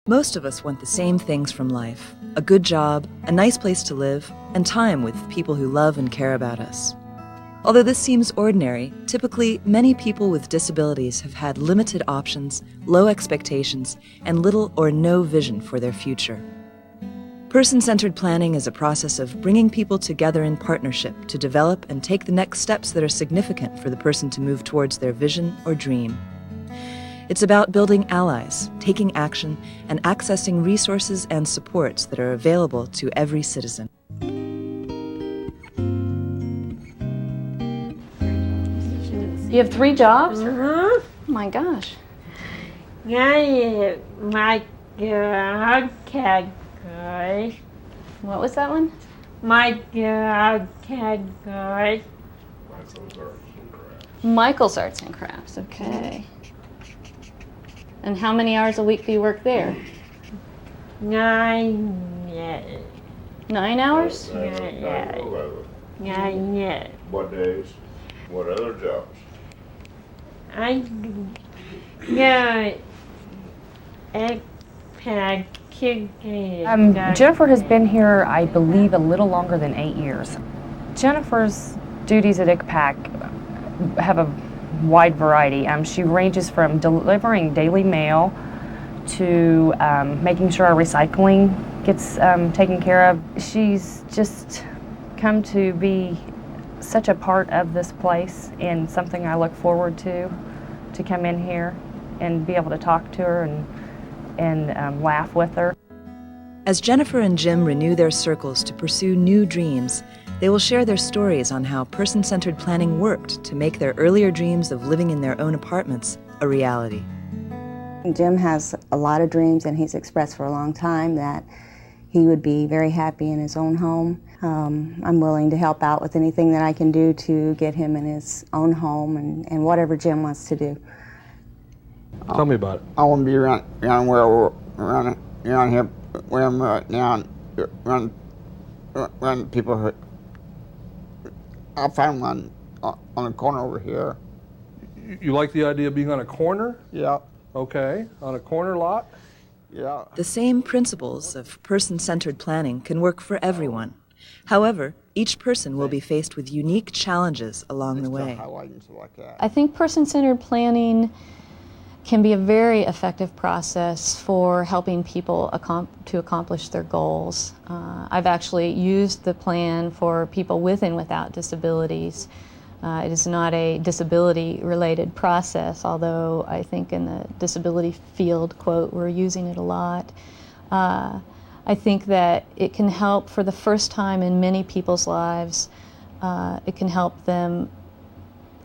Most of us want the same things from life: a good job, a nice place to live, and time with people who love and care about us. Although this seems ordinary, typically many people with disabilities have had limited options, low expectations, and little or no vision for their future. Person-centered planning is a process of bringing people together in partnership to develop and take the next steps that are significant for the person to move towards their vision or dream. It's about building allies, taking action, and accessing resources and supports that are available to every citizen. You have 3 jobs? Mm-hmm. Oh my gosh. Yeah, my dog category. What was that one? My dog category. Michael's Arts and Crafts, okay. And how many hours a week do you work there? 9 years. 9 hours? 9 years. What days? What other jobs? Jennifer has been here, I believe, a little longer than 8 years. Jennifer's duties at ICPAC have a wide variety. She ranges from delivering daily mail to making sure our recycling gets taken care of. She's just come to be such a part of this place and something I look forward to come in here and be able to talk to her and laugh with her. As Jennifer and Jim renew their circles to pursue new dreams, they will share their stories on how person-centered planning worked to make their earlier dreams of living in their own apartments a reality. Jim has a lot of dreams, and he's expressed for a long time that he would be very happy in his own home. I'm willing to help out with anything that I can do to get him in his own home and whatever Jim wants to do. Tell me about it. I want to be around here where I'm right now, around people who. I'll find one on the corner over here. You like the idea of being on a corner? Yeah. Okay, on a corner lot? Yeah. The same principles of person-centered planning can work for everyone. However, each person will be faced with unique challenges along the way. I think person-centered planning can be a very effective process for helping people to accomplish their goals. I've actually used the plan for people with and without disabilities. It is not a disability-related process, although I think in the disability field, quote, we're using it a lot. I think that it can help for the first time in many people's lives. It can help them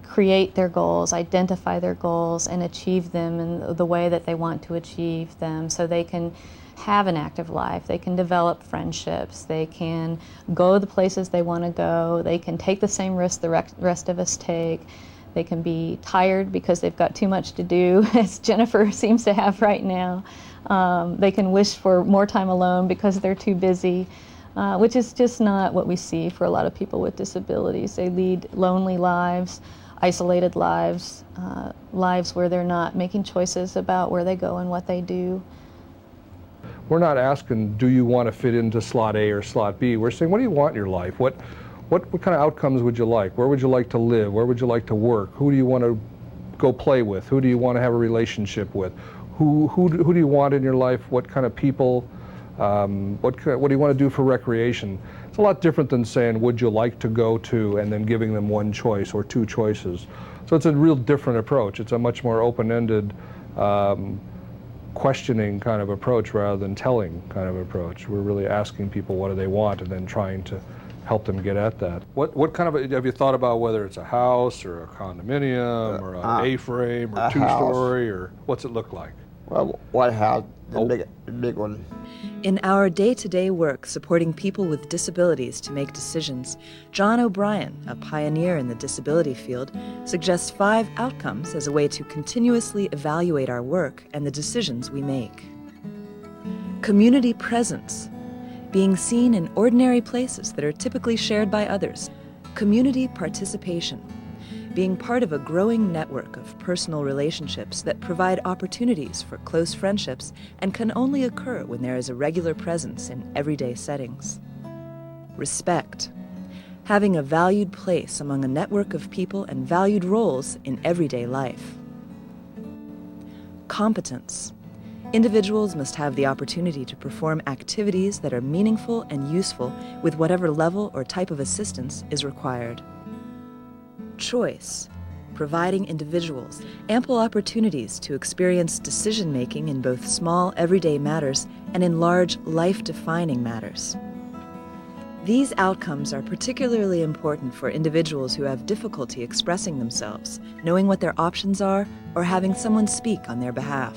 create their goals, identify their goals, and achieve them in the way that they want to achieve them, so they can have an active life, they can develop friendships, they can go the places they want to go, they can take the same risks the rest of us take, they can be tired because they've got too much to do, as Jennifer seems to have right now. They can wish for more time alone because they're too busy, which is just not what we see for a lot of people with disabilities. They lead lonely lives, isolated lives, lives where they're not making choices about where they go and what they do. We're not asking, do you want to fit into slot A or slot B? We're saying, what do you want in your life? What kind of outcomes would you like? Where would you like to live? Where would you like to work? Who do you want to go play with? Who do you want to have a relationship with? Who do you want in your life? What kind of people? What do you want to do for recreation? It's a lot different than saying, would you like to go to, and then giving them one choice or two choices. So it's a real different approach. It's a much more open-ended, questioning kind of approach rather than telling kind of approach. We're really asking people what do they want and then trying to help them get at that. What kind of, have you thought about whether it's a house or a condominium or an A-frame or two-story, or what's it look like? Well, what house? The big one. In our day-to-day work supporting people with disabilities to make decisions, John O'Brien, a pioneer in the disability field, suggests 5 outcomes as a way to continuously evaluate our work and the decisions we make. Community presence, being seen in ordinary places that are typically shared by others. Community participation, being part of a growing network of personal relationships that provide opportunities for close friendships and can only occur when there is a regular presence in everyday settings. Respect. Having a valued place among a network of people and valued roles in everyday life. Competence. Individuals must have the opportunity to perform activities that are meaningful and useful with whatever level or type of assistance is required. Choice. Providing individuals ample opportunities to experience decision-making in both small, everyday matters and in large, life-defining matters. These outcomes are particularly important for individuals who have difficulty expressing themselves, knowing what their options are, or having someone speak on their behalf.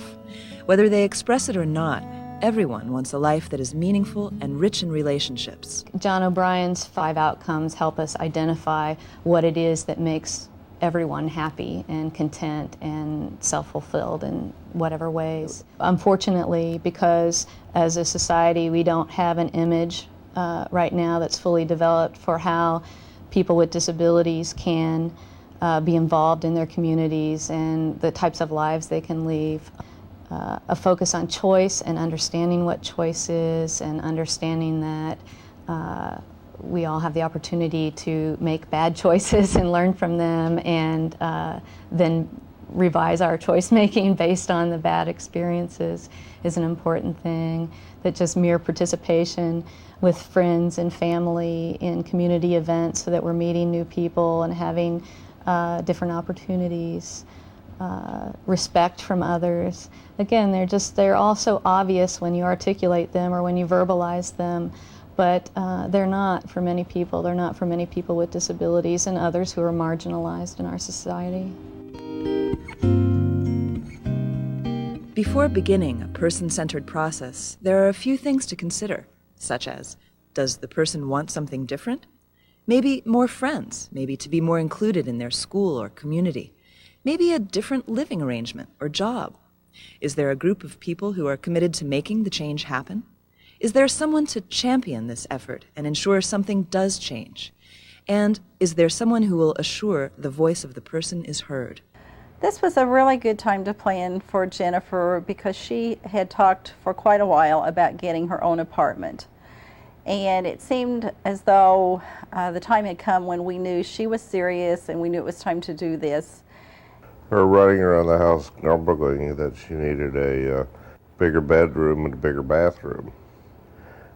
Whether they express it or not, everyone wants a life that is meaningful and rich in relationships. John O'Brien's 5 outcomes help us identify what it is that makes everyone happy and content and self-fulfilled in whatever ways. Unfortunately, because as a society we don't have an image right now that's fully developed for how people with disabilities can be involved in their communities and the types of lives they can lead. A focus on choice and understanding what choice is and understanding that we all have the opportunity to make bad choices and learn from them and then revise our choice making based on the bad experiences is an important thing. That just mere participation with friends and family in community events so that we're meeting new people and having different opportunities. Respect from others. Again, they're also obvious when you articulate them or when you verbalize them, but they're not for many people. They're not for many people with disabilities and others who are marginalized in our society. Before beginning a person-centered process, there are a few things to consider, such as, does the person want something different? Maybe more friends, maybe to be more included in their school or community. Maybe a different living arrangement or job. Is there a group of people who are committed to making the change happen? Is there someone to champion this effort and ensure something does change? And is there someone who will assure the voice of the person is heard? This was a really good time to plan for Jennifer because she had talked for quite a while about getting her own apartment. And it seemed as though the time had come when we knew she was serious and we knew it was time to do this. Her running around the house grumbling that she needed a bigger bedroom and a bigger bathroom.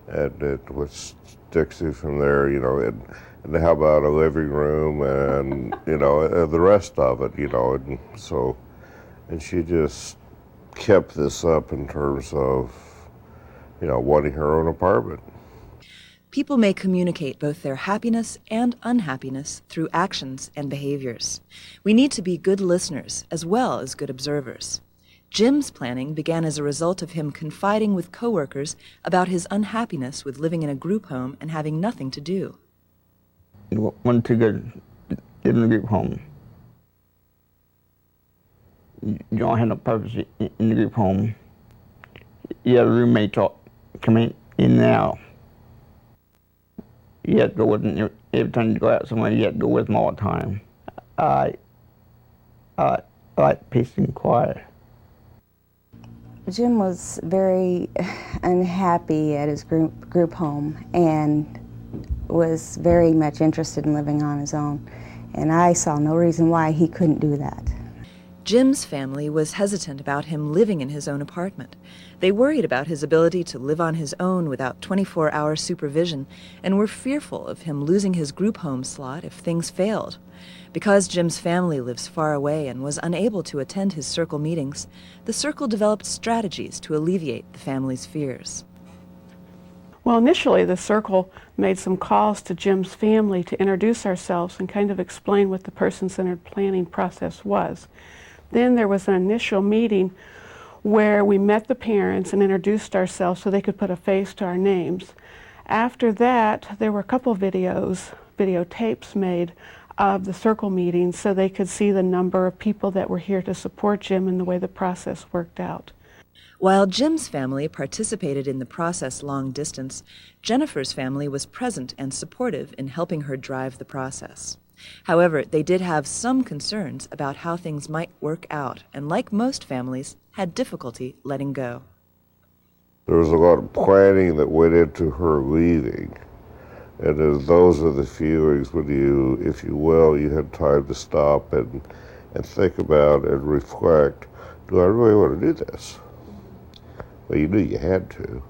And it was Dixie from there, you know, and how about a living room and, you know, the rest of it, you know, and so, and she just kept this up in terms of, you know, wanting her own apartment. People may communicate both their happiness and unhappiness through actions and behaviors. We need to be good listeners as well as good observers. Jim's planning began as a result of him confiding with coworkers about his unhappiness with living in a group home and having nothing to do. Want to live in a group home. You don't have no purpose in the group home. You have a roommate coming in and out. You have to go with them every time you go out somewhere. You have to go with them all the time. I like peace and quiet. Jim was very unhappy at his group home and was very much interested in living on his own. And I saw no reason why he couldn't do that. Jim's family was hesitant about him living in his own apartment. They worried about his ability to live on his own without 24-hour supervision and were fearful of him losing his group home slot if things failed. Because Jim's family lives far away and was unable to attend his circle meetings, the circle developed strategies to alleviate the family's fears. Well, initially the circle made some calls to Jim's family to introduce ourselves and kind of explain what the person-centered planning process was. Then there was an initial meeting where we met the parents and introduced ourselves so they could put a face to our names. After that, there were a couple videotapes made of the circle meetings so they could see the number of people that were here to support Jim and the way the process worked out. While Jim's family participated in the process long distance, Jennifer's family was present and supportive in helping her drive the process. However, they did have some concerns about how things might work out, and like most families, had difficulty letting go. There was a lot of planning that went into her leaving. And as those are the feelings when you, if you will, you had time to stop and think about and reflect, do I really want to do this? Well, you knew you had to.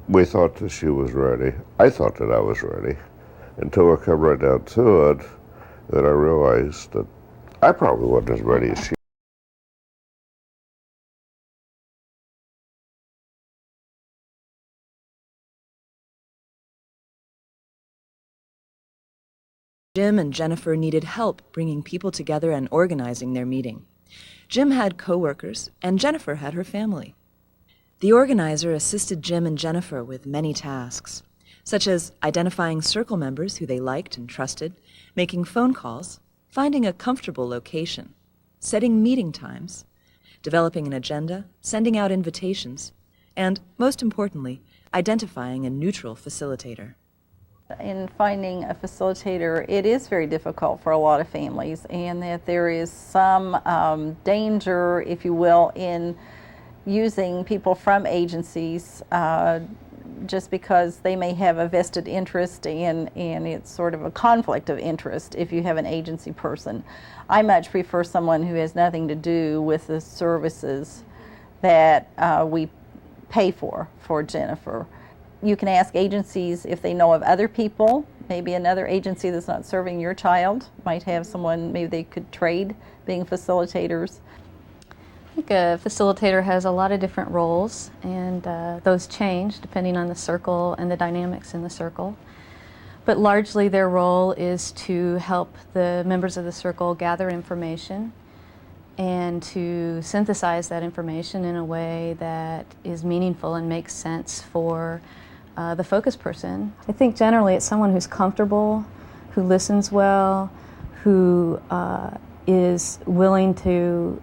We thought that she was ready. I thought that I was ready. Until I come right down to it, that I realized that I probably wasn't as ready as she. Jim and Jennifer needed help bringing people together and organizing their meeting. Jim had coworkers, and Jennifer had her family. The organizer assisted Jim and Jennifer with many tasks, such as identifying circle members who they liked and trusted, making phone calls, finding a comfortable location, setting meeting times, developing an agenda, sending out invitations, and, most importantly, identifying a neutral facilitator. In finding a facilitator, it is very difficult for a lot of families, and that there is some danger, if you will, in using people from agencies just because they may have a vested interest, and it's sort of a conflict of interest if you have an agency person. I much prefer someone who has nothing to do with the services that we pay for Jennifer. You can ask agencies if they know of other people. Maybe another agency that's not serving your child might have someone, maybe they could trade being facilitators. I think a facilitator has a lot of different roles, and those change depending on the circle and the dynamics in the circle. But largely their role is to help the members of the circle gather information and to synthesize that information in a way that is meaningful and makes sense for the focus person. I think generally it's someone who's comfortable, who listens well, who is willing to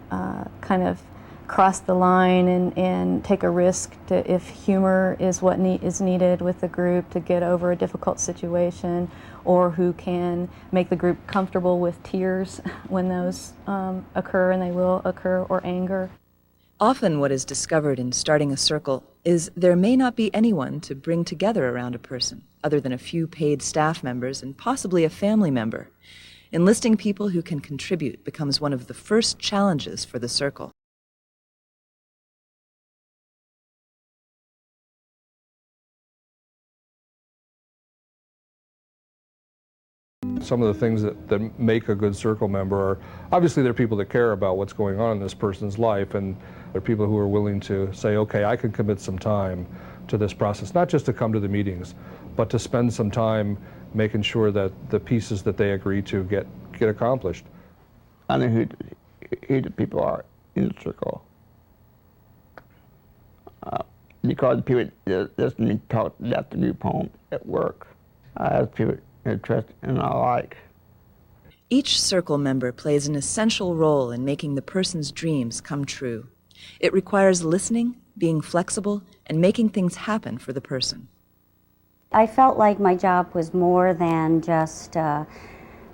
kind of cross the line and take a risk if humor is what is needed with the group to get over a difficult situation, or who can make the group comfortable with tears when those occur, and they will occur, or anger. Often what is discovered in starting a circle is there may not be anyone to bring together around a person, other than a few paid staff members and possibly a family member. Enlisting people who can contribute becomes one of the first challenges for the circle. Some of the things that make a good circle member are, obviously they're people that care about what's going on in this person's life, and they're people who are willing to say, okay, I can commit some time to this process, not just to come to the meetings, but to spend some time making sure that the pieces that they agree to get accomplished. I know who the people are in the circle. Because the people that listen to me talk about the group home at work, I have people that trust and I like. Each circle member plays an essential role in making the person's dreams come true. It requires listening, being flexible, and making things happen for the person. I felt like my job was more than just to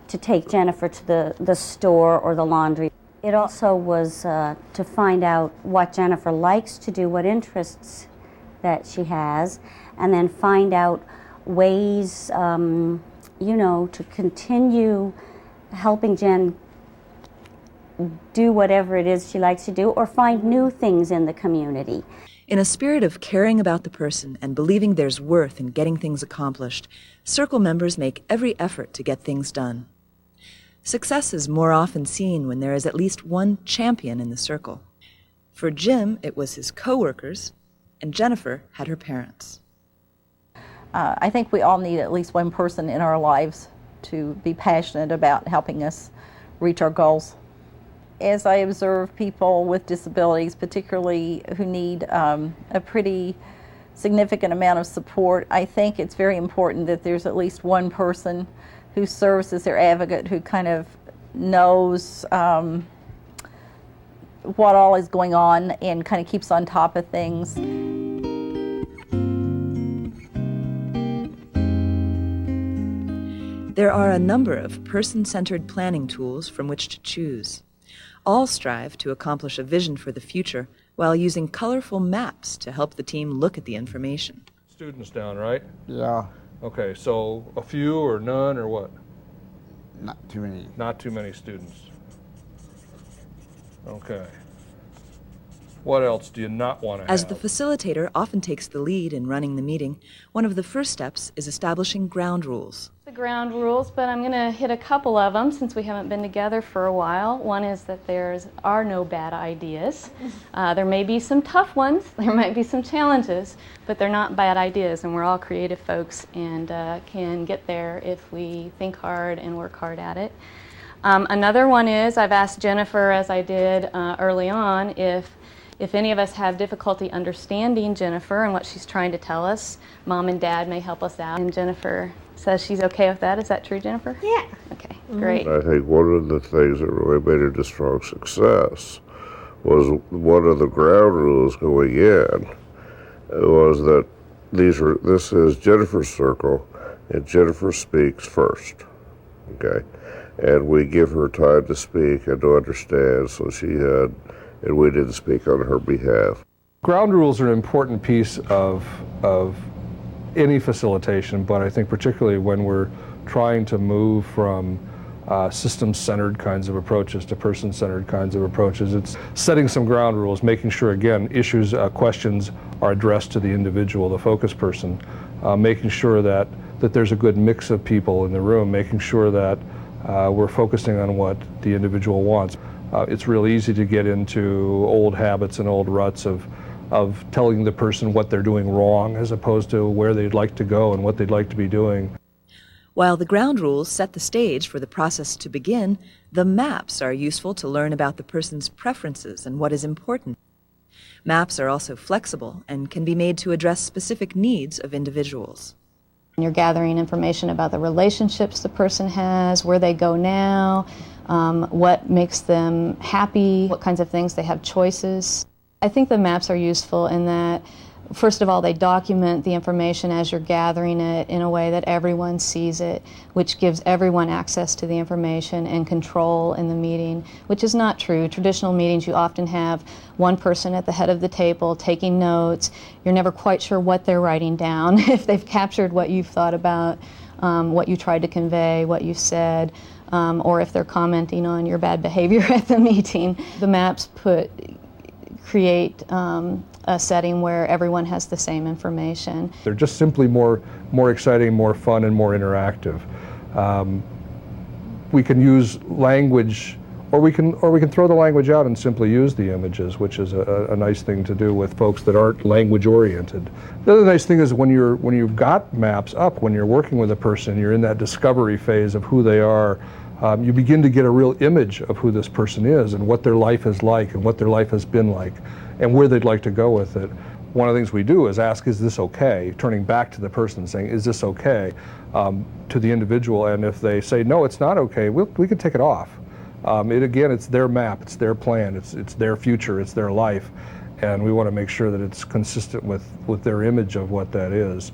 take Jennifer to the store or the laundry. It also was to find out what Jennifer likes to do, what interests that she has, and then find out ways, to continue helping Jen do whatever it is she likes to do, or find new things in the community. In a spirit of caring about the person and believing there's worth in getting things accomplished, circle members make every effort to get things done. Success is more often seen when there is at least one champion in the circle. For Jim, it was his coworkers, and Jennifer had her parents. I think we all need at least one person in our lives to be passionate about helping us reach our goals. As I observe people with disabilities, particularly who need a pretty significant amount of support, I think it's very important that there's at least one person who serves as their advocate, who kind of knows what all is going on and kind of keeps on top of things. There are a number of person-centered planning tools from which to choose. All strive to accomplish a vision for the future while using colorful maps to help the team look at the information. Students down, right? Yeah, Okay, so a few or none or what? not too many. Not too many students. Okay. What else do you not want to have? As the facilitator often takes the lead in running the meeting, one of the first steps is establishing ground rules. The ground rules, but I'm going to hit a couple of them since we haven't been together for a while. One is that there are no bad ideas. There may be some tough ones, there might be some challenges, but they're not bad ideas, and we're all creative folks and can get there if we think hard and work hard at it. Another one is, I've asked Jennifer, as I did early on, if any of us have difficulty understanding Jennifer and what she's trying to tell us, Mom and Dad may help us out. And Jennifer says she's okay with that. Is that true, Jennifer? Yeah. Okay, great. I think one of the things that really made it a strong success was one of the ground rules going in was that this is Jennifer's circle, and Jennifer speaks first, okay? And we give her time to speak and to understand, and we didn't speak on her behalf. Ground rules are an important piece of any facilitation, but I think particularly when we're trying to move from system-centered kinds of approaches to person-centered kinds of approaches, it's setting some ground rules, making sure, again, issues, questions are addressed to the individual, the focus person, making sure that there's a good mix of people in the room, making sure that we're focusing on what the individual wants. It's real easy to get into old habits and old ruts of telling the person what they're doing wrong as opposed to where they'd like to go and what they'd like to be doing. While the ground rules set the stage for the process to begin, the maps are useful to learn about the person's preferences and what is important. Maps are also flexible and can be made to address specific needs of individuals. You're gathering information about the relationships the person has, where they go now, what makes them happy, what kinds of things they have choices. I think the maps are useful in that, first of all, they document the information as you're gathering it in a way that everyone sees it, which gives everyone access to the information and control in the meeting, which is not true. Traditional meetings, you often have one person at the head of the table taking notes. You're never quite sure what they're writing down, if they've captured what you've thought about, what you tried to convey, what you said, or if they're commenting on your bad behavior at the meeting. The maps create a setting where everyone has the same information. They're just simply more exciting, more fun, and more interactive. We can use language, or we can throw the language out and simply use the images, which is a nice thing to do with folks that aren't language oriented. The other nice thing is when you've got maps up, when you're working with a person, you're in that discovery phase of who they are. You begin to get a real image of who this person is and what their life is like and what their life has been like and where they'd like to go with it. One of the things we do is ask, is this okay? Turning back to the person saying, is this okay? To the individual, and if they say, no, it's not okay, we can take it off. Again, it's their map, it's their plan, it's their future, it's their life, and we want to make sure that it's consistent with their image of what that is.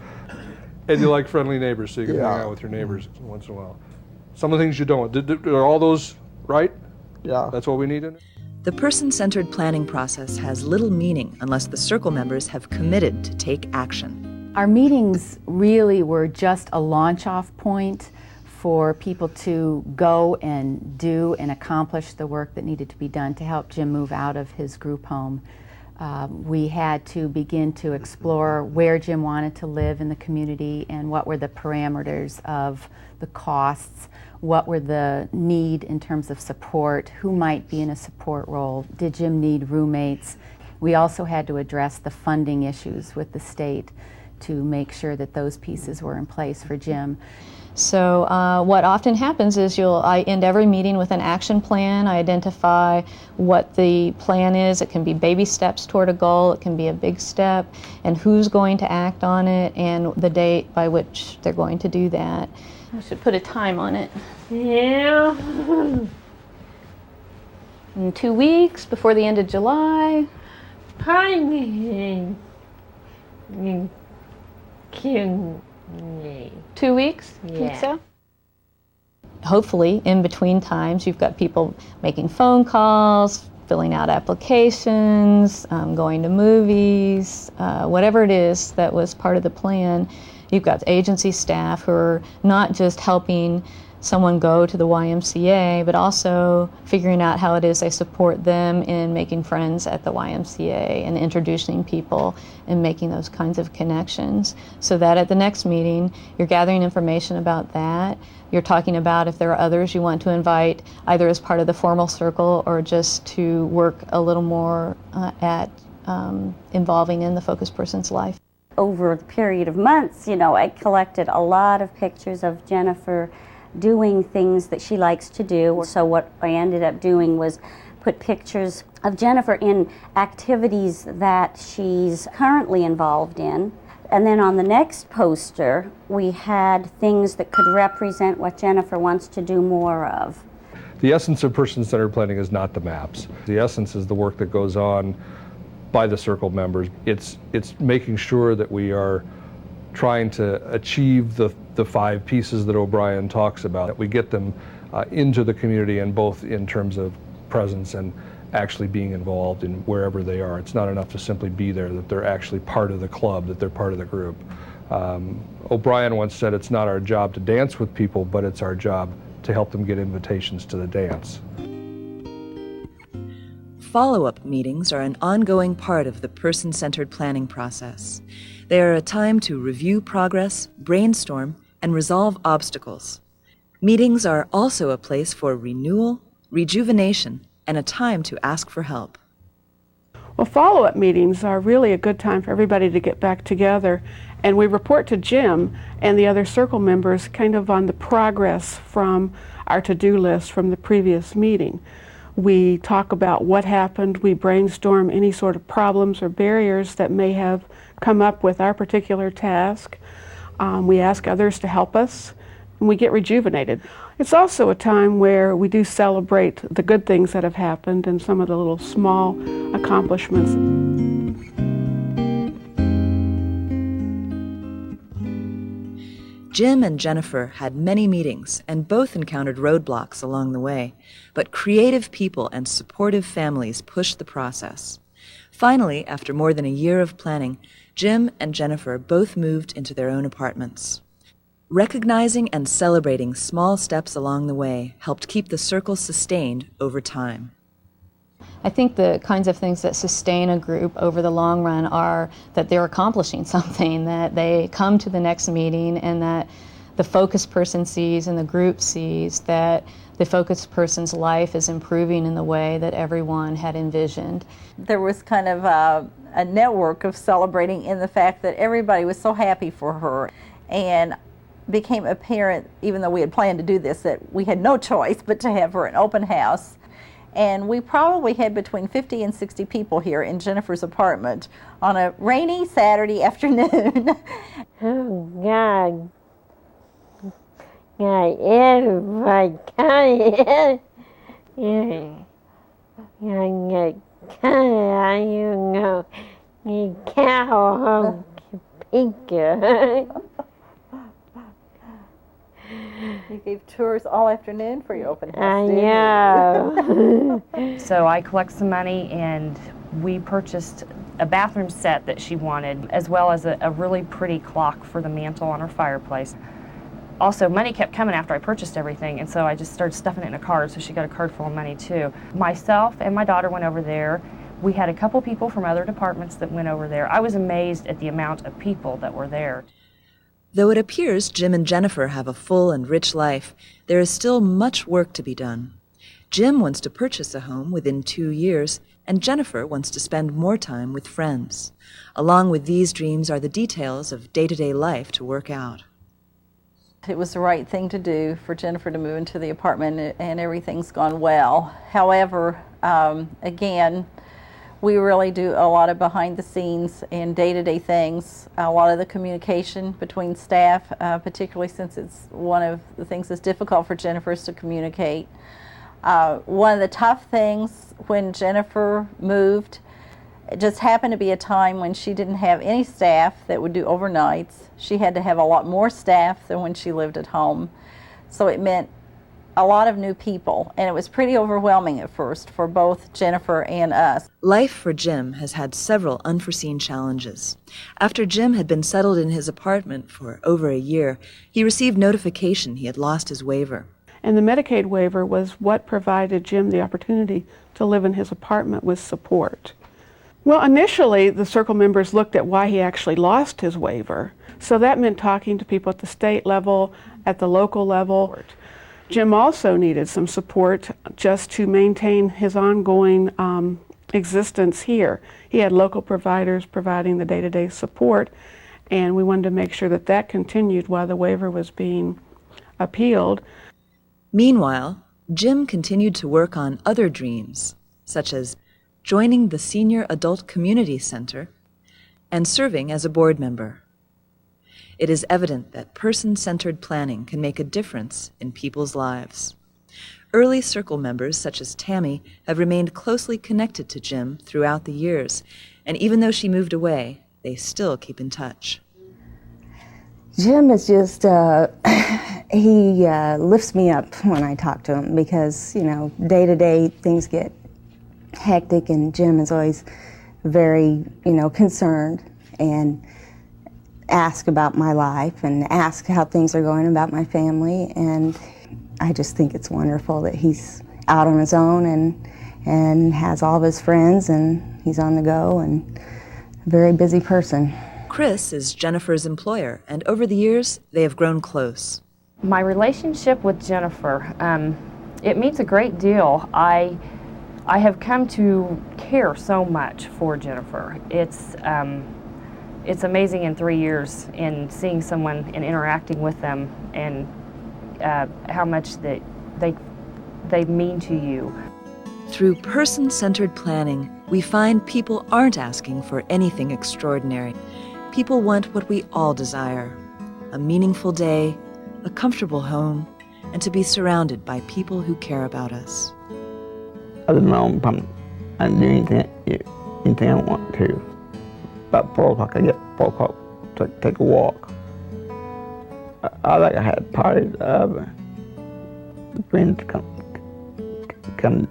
And you like friendly neighbors, so you can hang out with your neighbors once in a while. Some of the things you don't. Are all those right? Yeah. That's what we need in it? The person-centered planning process has little meaning unless the circle members have committed to take action. Our meetings really were just a launch-off point for people to go and do and accomplish the work that needed to be done to help Jim move out of his group home. We had to begin to explore where Jim wanted to live in the community and what were the parameters of the costs, what were the need in terms of support, who might be in a support role, did Jim need roommates. We also had to address the funding issues with the state to make sure that those pieces were in place for Jim. So what often happens is I end every meeting with an action plan. I identify what the plan is. It can be baby steps toward a goal. It can be a big step, and who's going to act on it and the date by which they're going to do that. I should put a time on it. Yeah. In 2 weeks, before the end of July. Honey. 2 weeks? Yeah. Think so? hopefully in between times you've got people making phone calls, filling out applications, going to movies, whatever it is that was part of the plan. You've got agency staff who are not just helping someone go to the YMCA, but also figuring out how it is they support them in making friends at the YMCA and introducing people and making those kinds of connections, so that at the next meeting you're gathering information about that. You're talking about if there are others you want to invite, either as part of the formal circle or just to work a little more at involving in the focus person's life. Over the period of months, I collected a lot of pictures of Jennifer doing things that she likes to do. So what I ended up doing was put pictures of Jennifer in activities that she's currently involved in. And then on the next poster, we had things that could represent what Jennifer wants to do more of. The essence of person-centered planning is not the maps. The essence is the work that goes on by the circle members. It's making sure that we are trying to achieve the 5 pieces that O'Brien talks about, that we get them into the community, and both in terms of presence and actually being involved in wherever they are. It's not enough to simply be there, that they're actually part of the club, that they're part of the group. O'Brien once said it's not our job to dance with people, but it's our job to help them get invitations to the dance. Follow-up meetings are an ongoing part of the person-centered planning process. They are a time to review progress, brainstorm, and resolve obstacles. Meetings are also a place for renewal, rejuvenation, and a time to ask for help. Well, follow-up meetings are really a good time for everybody to get back together, and we report to Jim and the other circle members kind of on the progress from our to-do list from the previous meeting. We talk about what happened, we brainstorm any sort of problems or barriers that may have come up with our particular task. We ask others to help us, and we get rejuvenated. It's also a time where we do celebrate the good things that have happened and some of the little small accomplishments. Jim and Jennifer had many meetings and both encountered roadblocks along the way, but creative people and supportive families pushed the process. Finally, after more than a year of planning, Jim and Jennifer both moved into their own apartments. Recognizing and celebrating small steps along the way helped keep the circle sustained over time. I think the kinds of things that sustain a group over the long run are that they're accomplishing something, that they come to the next meeting, and that the focus person sees and the group sees that the focus person's life is improving in the way that everyone had envisioned. There was kind of a network of celebrating in the fact that everybody was so happy for her, and became apparent, even though we had planned to do this, that we had no choice but to have her an open house. And we probably had between 50 and 60 people here in Jennifer's apartment on a rainy Saturday afternoon. Oh, God. God, everybody come here. You know, you cow picture. You gave tours all afternoon for your open house. I know. So I collect some money, and we purchased a bathroom set that she wanted, as well as a really pretty clock for the mantle on her fireplace. Also, money kept coming after I purchased everything, and so I just started stuffing it in a card, so she got a card full of money too. Myself and my daughter went over there. We had a couple people from other departments that went over there. I was amazed at the amount of people that were there. Though it appears Jim and Jennifer have a full and rich life, there is still much work to be done. Jim wants to purchase a home within 2 years, and Jennifer wants to spend more time with friends. Along with these dreams are the details of day-to-day life to work out. It was the right thing to do for Jennifer to move into the apartment, and everything's gone well. However, again, we really do a lot of behind the scenes and day-to-day things, a lot of the communication between staff, particularly since it's one of the things that's difficult for Jennifer is to communicate. One of the tough things when Jennifer moved, it just happened to be a time when she didn't have any staff that would do overnights. She had to have a lot more staff than when she lived at home. So it meant a lot of new people, and it was pretty overwhelming at first for both Jennifer and us. Life for Jim has had several unforeseen challenges. After Jim had been settled in his apartment for over a year, he received notification he had lost his waiver. And the Medicaid waiver was what provided Jim the opportunity to live in his apartment with support. Well, initially, the Circle members looked at why he actually lost his waiver. So that meant talking to people at the state level, at the local level. Jim also needed some support just to maintain his ongoing existence here. He had local providers providing the day-to-day support, and we wanted to make sure that that continued while the waiver was being appealed. Meanwhile, Jim continued to work on other dreams, such as joining the Senior Adult Community Center and serving as a board member. It is evident that person-centered planning can make a difference in people's lives. Early Circle members, such as Tammy, have remained closely connected to Jim throughout the years, and even though she moved away, they still keep in touch. Jim is just, he lifts me up when I talk to him because, you know, day to day things get hectic, and Jim is always very, you know, concerned and ask about my life and ask how things are going about my family, and I just think it's wonderful that he's out on his own and has all of his friends, and he's on the go and a very busy person. Chris is Jennifer's employer, and over the years, they have grown close. My relationship with Jennifer, it means a great deal. I have come to care so much for Jennifer. It's amazing in 3 years in seeing someone and interacting with them and how much that they mean to you. Through person-centered planning, we find people aren't asking for anything extraordinary. People want what we all desire: a meaningful day, a comfortable home, and to be surrounded by people who care about us. I don't know if I can do anything I want to. About 4 o'clock, I get 4 o'clock to take a walk. I like I had parties of friends come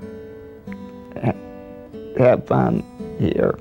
have fun here.